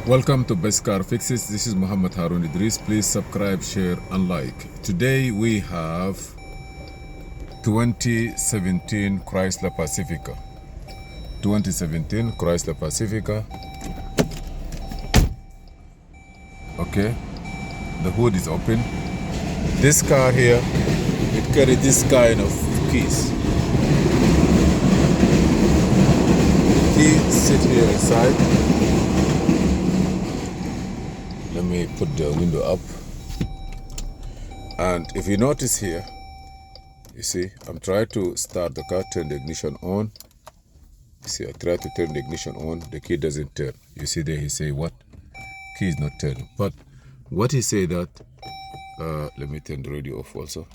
Welcome to Best Car Fixes. This is Muhammad Harun Idris. Please subscribe, share, and like. Today we have 2017 Chrysler Pacifica. 2017 Chrysler Pacifica. Okay, the hood is open. This car here, it carries this kind of keys. The key sit here inside. Let me put the window up. And if you notice here, you see, I'm trying to start the car, turn the ignition on. You see, I try to turn the ignition on, the key doesn't turn. You see there, he say what? Key is not turning. But what he say that, let me turn the radio off also.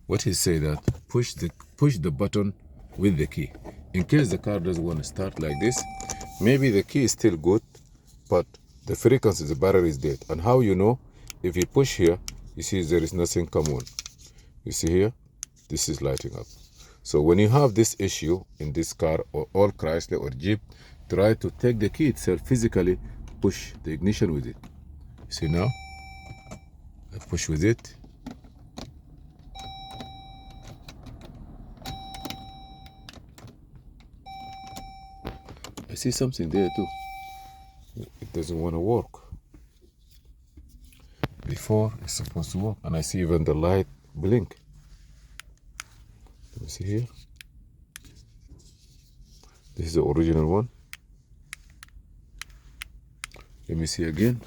What he say that, push the button with the key. In case the car doesn't want to start like this, maybe the key is still good, but the frequency, the battery is dead. And how you know? If you push here, you see there is nothing come on. You see here, this is lighting up. So when you have this issue in this car or all Chrysler or Jeep, try to take the key itself, physically push the ignition with it. You see now? I push with it. I see something there too. It doesn't want to work. Before it's supposed to work, and I see even the light blink. Let me see here. This is the original one. Let me see again.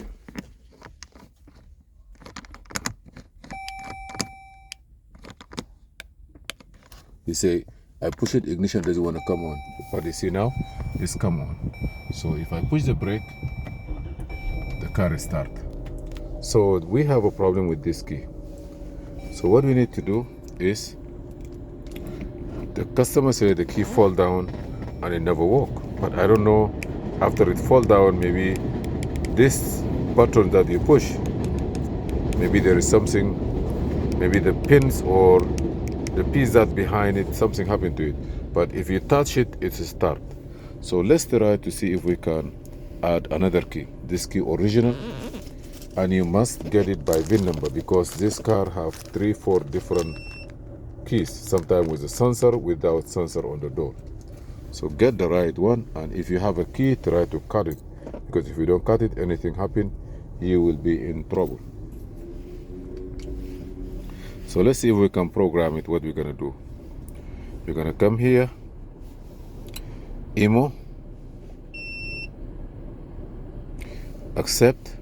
You say, I push it, ignition doesn't want to come on. But you see now, it's come on. So if I push the brake, the car is start. So we have a problem with this key. So what we need to do is, the customer said the key fall down and it never work. But I don't know, after it fall down, maybe this button that you push, maybe there is something, maybe the pins or the piece that behind it, something happened to it. But if you touch it, it's a start. So let's try to see if we can add another key. This key original, and you must get it by VIN number, because this car have 3-4 different keys, sometimes with a sensor, without sensor on the door. So get the right one, and if you have a key, try to cut it, because if you don't cut it, anything happen, you will be in trouble. So let's see if we can program it. What we're gonna do, we're gonna come here, IMO, accept.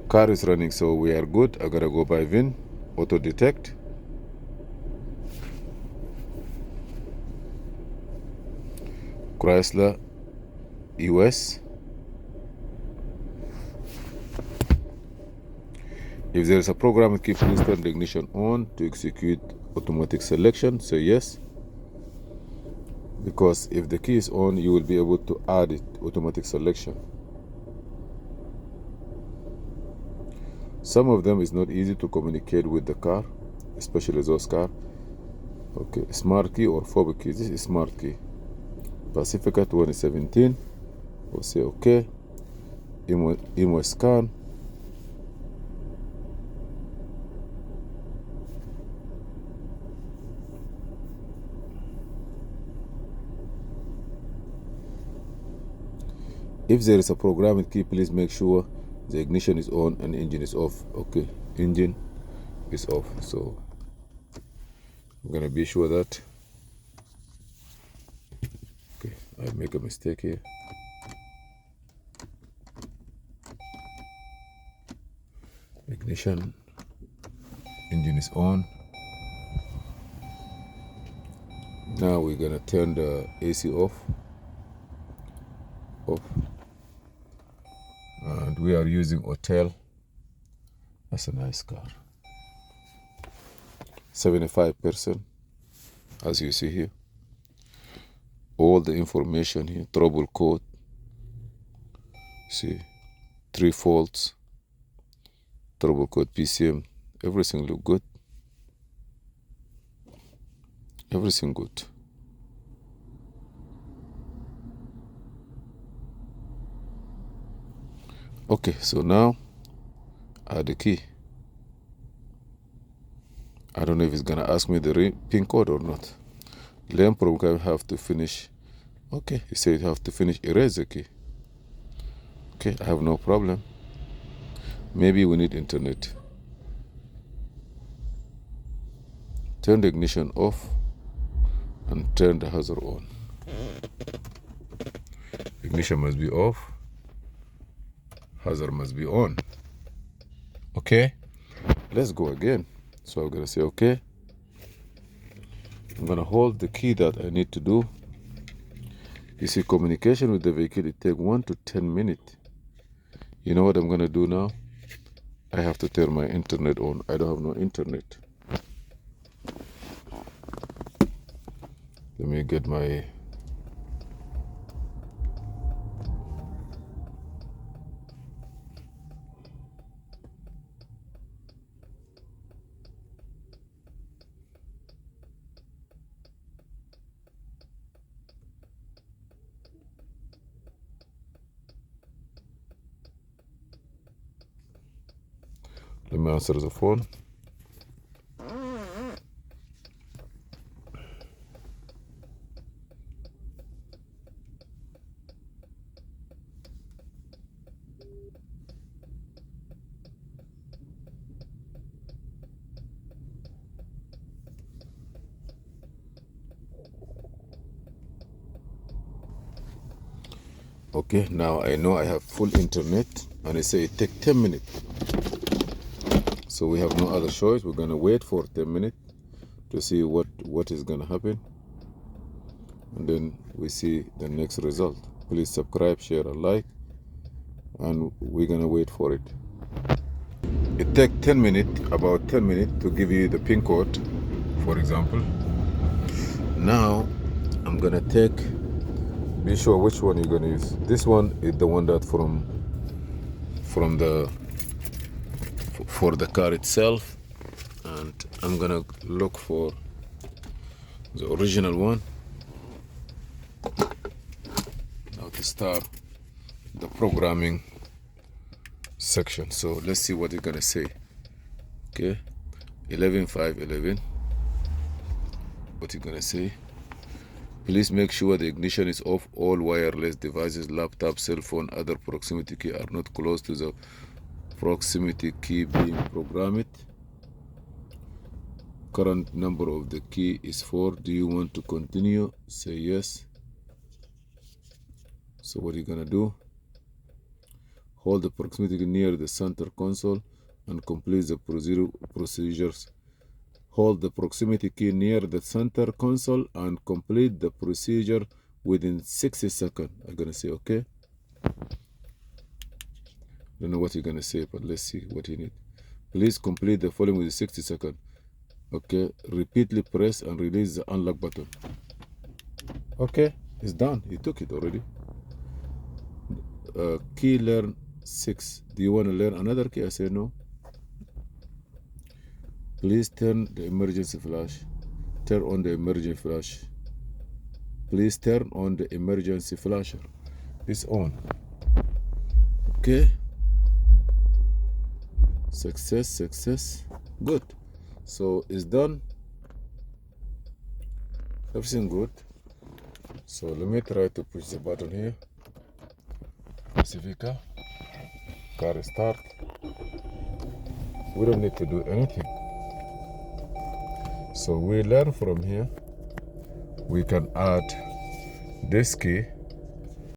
Car is running, so we are good. I gotta go by VIN, auto detect. Chrysler US. If there is a program, keep please turn the ignition on to execute automatic selection. Say yes. Because if the key is on, you will be able to add it automatic selection. Some of them is not easy to communicate with the car, especially those car. Okay, smart key or fob key. This is smart key. Pacifica 2017. We'll say okay. IMO scan. If there is a programmed key, please make sure the ignition is on and engine is off. Okay, engine is off. So I'm gonna be sure that. Okay, I make a mistake here. Ignition, engine is on. Now we're gonna turn the AC off. And we are using Hotel. That's a nice car. 75%, as you see here. All the information here, trouble code. See, 3 faults, trouble code, PCM, everything look good. Everything good. Okay, so now add the key. I don't know if it's gonna ask me the pin code or not. Learn program have to finish. Okay, he said you have to finish erase the key. Okay, I have no problem. Maybe we need internet. Turn the ignition off and turn the hazard on. Ignition must be off. Hazard must be on. Okay, let's go again. So I'm gonna say okay. I'm gonna hold the key that I need to do. You see, communication with the vehicle, it takes 1 to 10 minutes. You know what I'm gonna do now? I have to turn my internet on. I don't have no internet. Let me get my let me answer the phone. Okay, now I know I have full internet, and it say it take 10 minutes. So we have no other choice. We're gonna wait for 10 minutes to see what is gonna happen, and then we see the next result. Please subscribe, share, and like, and we're gonna wait for it. It takes 10 minutes, about 10 minutes, to give you the pin code, for example. Now I'm gonna take, be sure which one you're gonna use. This one is the one that from the for the car itself, and I'm gonna look for the original one. Now to start the programming section. So let's see what it's gonna say. Okay, 11.5.11. What it's gonna say? Please make sure the ignition is off. All wireless devices, laptop, cell phone, other proximity key are not close to the proximity key being programmed. Current number of the key is 4. Do you want to continue? Say yes. So what are you gonna do? Hold the proximity key near the center console and complete the procedures. Hold the proximity key near the center console and complete the procedure within 60 seconds. I'm gonna say okay. Don't know what you're gonna say, but let's see what you need. Please complete the following within 60 seconds. Okay, repeatedly press and release the unlock button. Okay, it's done. He took it already. Key learn 6. Do you want to learn another key? I say no. Please turn the emergency flash. Turn on the emergency flash. Please turn on the emergency flasher. It's on. Okay. Success. Good. So it's done. Everything good. So let me try to push the button here. Pacifica. Car start. We don't need to do anything. So we learn from here. We can add this key